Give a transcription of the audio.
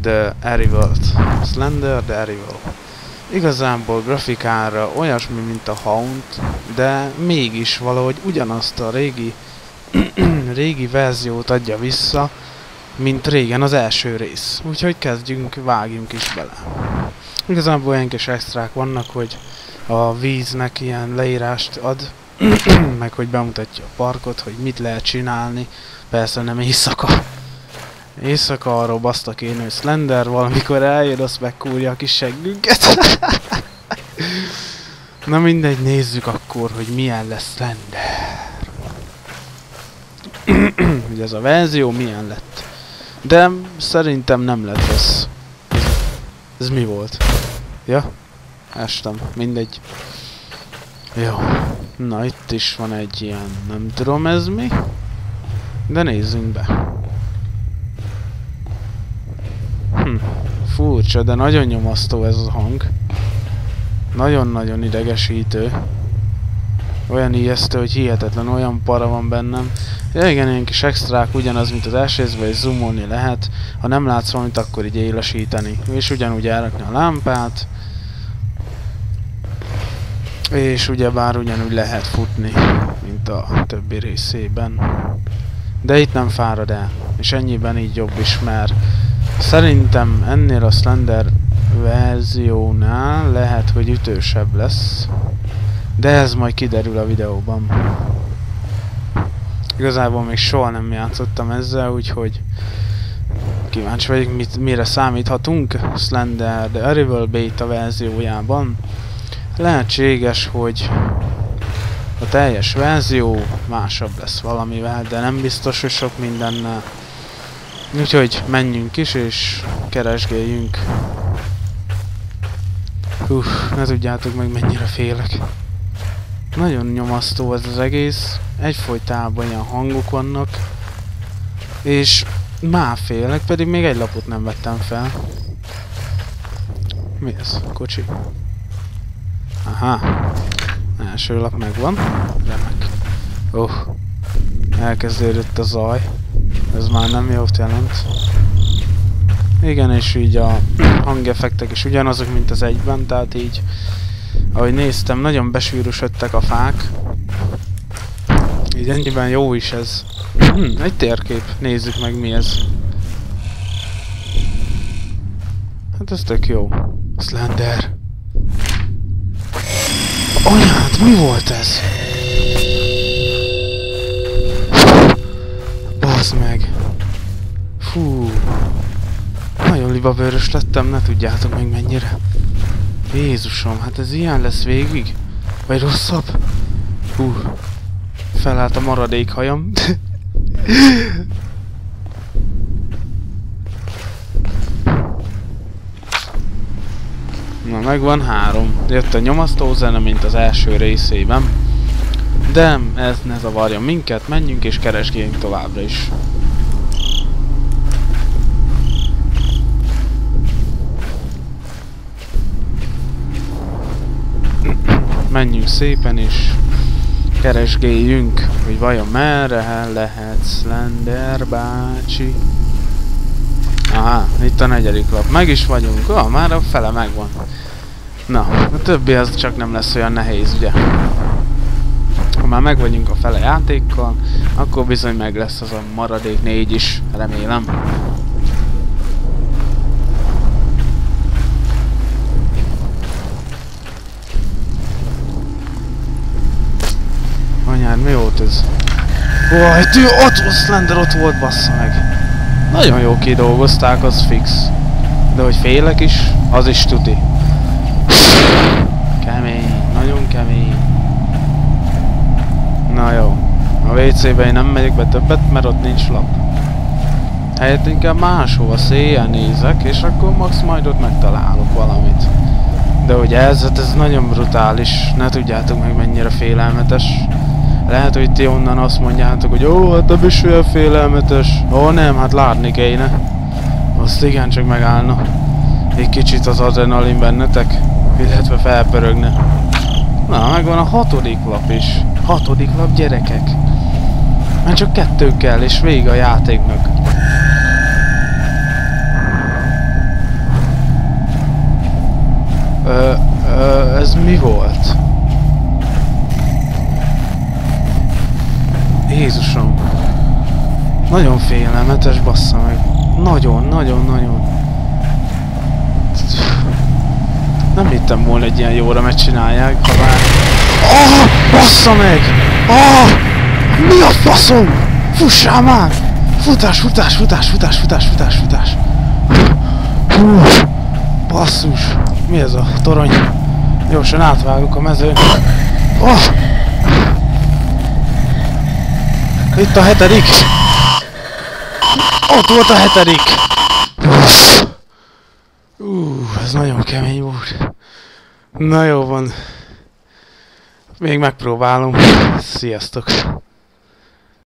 The Arrival-t. Slender The Arrival. Igazából grafikára olyasmi, mint a Hound, de mégis valahogy ugyanazt a régi verziót adja vissza, mint régen az első rész. Úgyhogy vágjunk is bele. Igazából olyan kis extrák vannak, hogy a víznek ilyen leírást ad, meg hogy bemutatja a parkot, hogy mit lehet csinálni. Persze nem éjszaka. Éjszaka arról basztak én, hogy Slender valamikor eljön, azt megkúrja a kis seggünket. Na mindegy, nézzük akkor, hogy milyen lesz Slender. Hogy ez a verzió milyen lett. De szerintem nem lett rossz. Ez mi volt? Ja? Estem, mindegy. Jó. Na itt is van egy ilyen, nem tudom ez mi. De nézzünk be. Furcsa, de nagyon nyomasztó ez a hang. Nagyon-nagyon idegesítő. Olyan ijesztő, hogy hihetetlen, olyan para van bennem. Ja, igen, ilyen kis extrák, ugyanaz, mint az első részben, és zoomolni lehet. Ha nem látsz valamit, akkor így élesíteni. És ugyanúgy elrakni a lámpát. És ugyebár ugyanúgy lehet futni, mint a többi részében. De itt nem fárad el. És ennyiben így jobb is, mert szerintem ennél a Slender verziónál lehet, hogy ütősebb lesz. De ez majd kiderül a videóban. Igazából még soha nem játszottam ezzel, úgyhogy kíváncsi vagyok, mire számíthatunk Slender The Arrival Beta verziójában. Lehetséges, hogy a teljes verzió másabb lesz valamivel, de nem biztos, hogy sok mindennel. Úgyhogy menjünk is és keresgéljünk. Ne tudjátok meg mennyire félek. Nagyon nyomasztó ez az egész. Egyfolytában ilyen hangok vannak. És már félek, pedig még egy lapot nem vettem fel. Mi ez? Kocsi? Aha. Első lap megvan. Remek. Elkezdődött a zaj. Ez már nem jót jelent. Igen, és így a hangeffektek is ugyanazok, mint az egyben, tehát így, ahogy néztem, nagyon besűrűsödtek a fák. Így ennyiben jó is ez. Egy térkép, nézzük meg mi ez. Hát ez tök jó. Slender. Anyád, mi volt ez? Bazd meg. Fú. Nagyon libabőrös lettem, ne tudjátok meg mennyire. Jézusom, hát ez ilyen lesz végig? Vagy rosszabb? Hú. Felállt a maradék hajam. Na, megvan 3. Jött a nyomasztó zene, mint az első részében. De ez ne zavarja minket, menjünk és keresgéljünk továbbra is. Menjünk szépen és keresgéljünk, hogy vajon merre lehet Slender bácsi. Aha, itt a 4. lap. Meg is vagyunk. Már a fele megvan. Na, a többi az csak nem lesz olyan nehéz, ugye? Ha már meg vagyunk a fele játékkal, akkor bizony meg lesz az a maradék 4 is, remélem. Anyád, mi volt ez? Ott Slender ott volt, bassza meg. Nagyon jó kidolgozták, az fix. De hogy félek is, az is tuti. Kemény, nagyon kemény. Na jó. A WC-be én nem megyek be többet, mert ott nincs lap. Helyett inkább máshova széjjel nézek, és akkor max majd ott megtalálok valamit. De hogy ez nagyon brutális. Ne tudjátok meg mennyire félelmetes. Lehet, hogy ti onnan azt mondjátok, hogy ó, hát nem is olyan félelmetes. Ó, nem, hát látni kéne. Azt igencsak megállna. Egy kicsit az adrenalin bennetek, illetve felpörögne. Na, megvan a 6. lap is. 6. lap, gyerekek. Már csak 2 kell, és vége a játéknak. Ez mi volt? Jézusom. Nagyon félelmetes, bassza meg. Nagyon. Nem hittem volna egy ilyen jóra megcsinálják, ha bár... Oh! Bassza meg! Oh! Mi a faszom? Fussál már! Futás! Hú! Basszus! Mi ez a torony? Gyorsan átvágok a mezőn. Oh! Itt a 7. Ott volt a 7. Ez nagyon kemény volt. Na jó van. Még megpróbálom. Sziasztok!